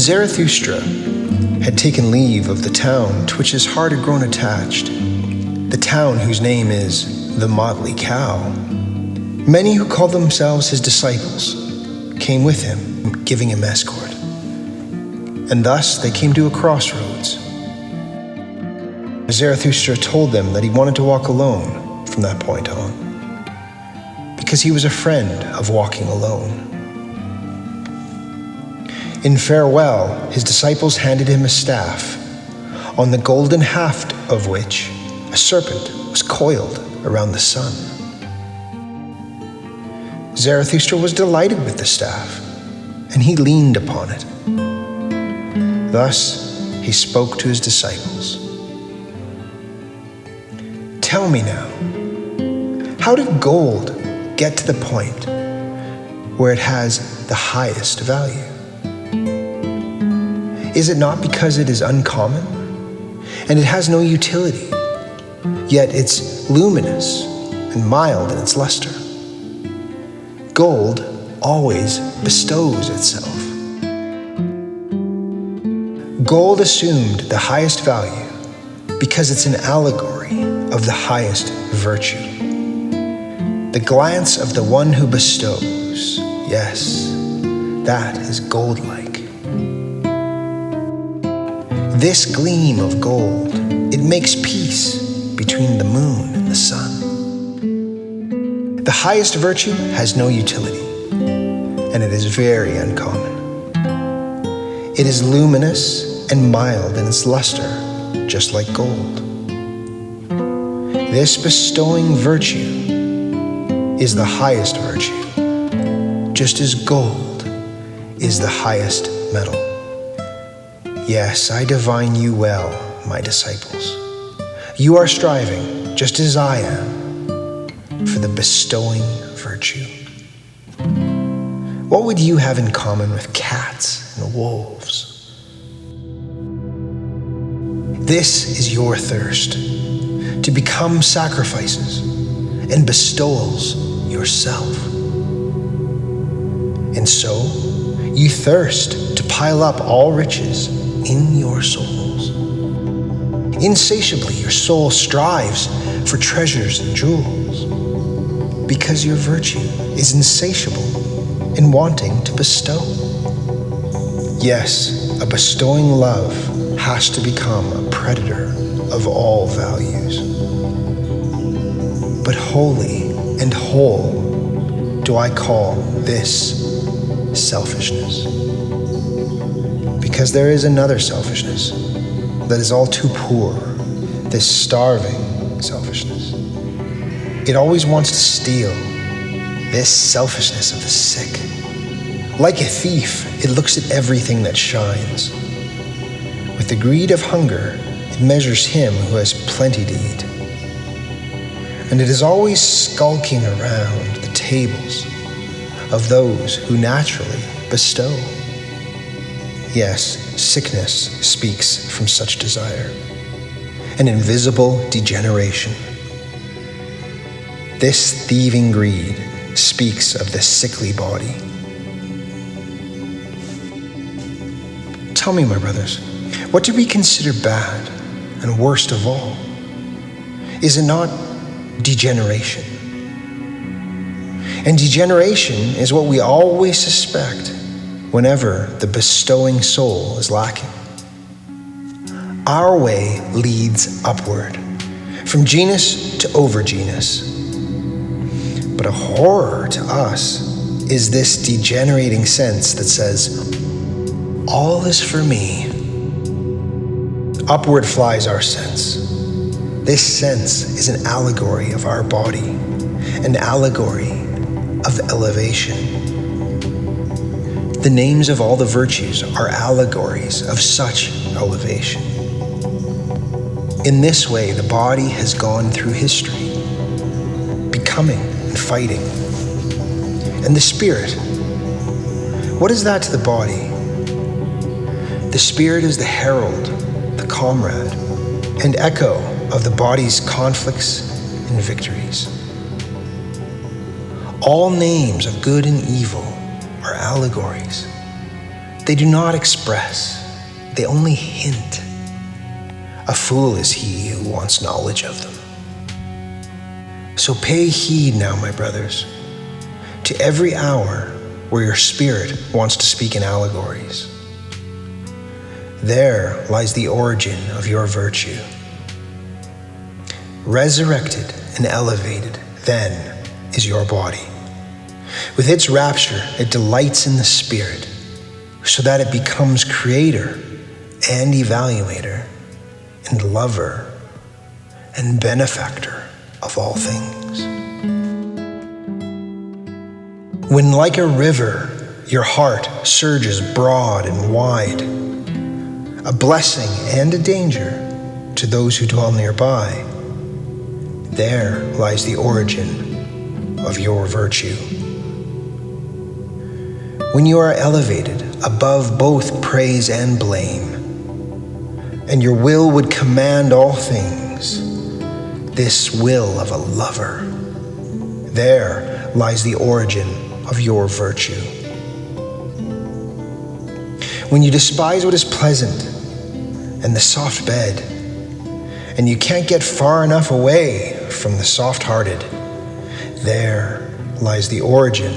When Zarathustra had taken leave of the town to which his heart had grown attached, the town whose name is the Motley Cow, many who called themselves his disciples came with him, giving him escort. And thus they came to a crossroads. Zarathustra told them that he wanted to walk alone from that point on, because he was a friend of walking alone. In farewell, his disciples handed him a staff, on the golden haft of which a serpent was coiled around the sun. Zarathustra was delighted with the staff, and he leaned upon it. Thus he spoke to his disciples. Tell me now, how did gold get to the point where it has the highest value? Is it not because it is uncommon and it has no utility, yet it's luminous and mild in its luster? Gold always bestows itself. Gold assumed the highest value because it's an allegory of the highest virtue. The glance of the one who bestows, yes, that is gold-like. This gleam of gold, it makes peace between the moon and the sun. The highest virtue has no utility, and it is very uncommon. It is luminous and mild in its luster, just like gold. This bestowing virtue is the highest virtue, just as gold is the highest metal. Yes, I divine you well, my disciples. You are striving, just as I am, for the bestowing virtue. What would you have in common with cats and wolves? This is your thirst, to become sacrifices and bestowals yourself. And so, you thirst to pile up all riches in your souls. Insatiably, your soul strives for treasures and jewels, because your virtue is insatiable in wanting to bestow. Yes, a bestowing love has to become a predator of all values. But holy and whole do I call this selfishness. Because there is another selfishness that is all too poor, this starving selfishness. It always wants to steal, this selfishness of the sick. Like a thief, it looks at everything that shines. With the greed of hunger, it measures him who has plenty to eat. And it is always skulking around the tables of those who naturally bestow. Yes, sickness speaks from such desire, an invisible degeneration. This thieving greed speaks of the sickly body. Tell me, my brothers, what do we consider bad and worst of all? Is it not degeneration? And degeneration is what we always suspect whenever the bestowing soul is lacking. Our way leads upward, from genus to over-genus. But a horror to us is this degenerating sense that says, all is for me. Upward flies our sense. This sense is an allegory of our body, an allegory of elevation. The names of all the virtues are allegories of such elevation. In this way, the body has gone through history, becoming and fighting. And the spirit, what is that to the body? The spirit is the herald, the comrade, and echo of the body's conflicts and victories. All names of good and evil are allegories. They do not express, they only hint. A fool is he who wants knowledge of them. So pay heed now, my brothers, to every hour where your spirit wants to speak in allegories. There lies the origin of your virtue. Resurrected and elevated, then, is your body. With its rapture, it delights in the spirit, so that it becomes creator and evaluator and lover and benefactor of all things. When like a river, your heart surges broad and wide, a blessing and a danger to those who dwell nearby, there lies the origin of your virtue. When you are elevated above both praise and blame, and your will would command all things, this will of a lover, there lies the origin of your virtue. When you despise what is pleasant and the soft bed, and you can't get far enough away from the soft-hearted, there lies the origin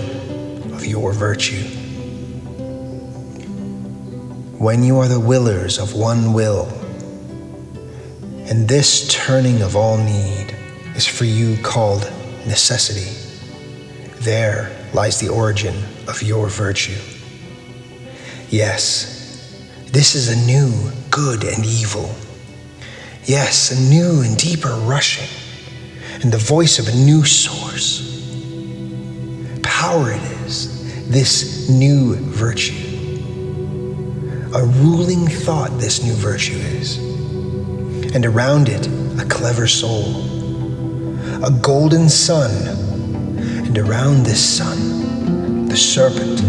of your virtue. When you are the willers of one will, and this turning of all need is for you called necessity, there lies the origin of your virtue. Yes, this is a new good and evil. Yes, a new and deeper rushing, and the voice of a new source. Power it is, this new virtue. A ruling thought this new virtue is, and around it a clever soul, a golden sun, and around this sun the serpent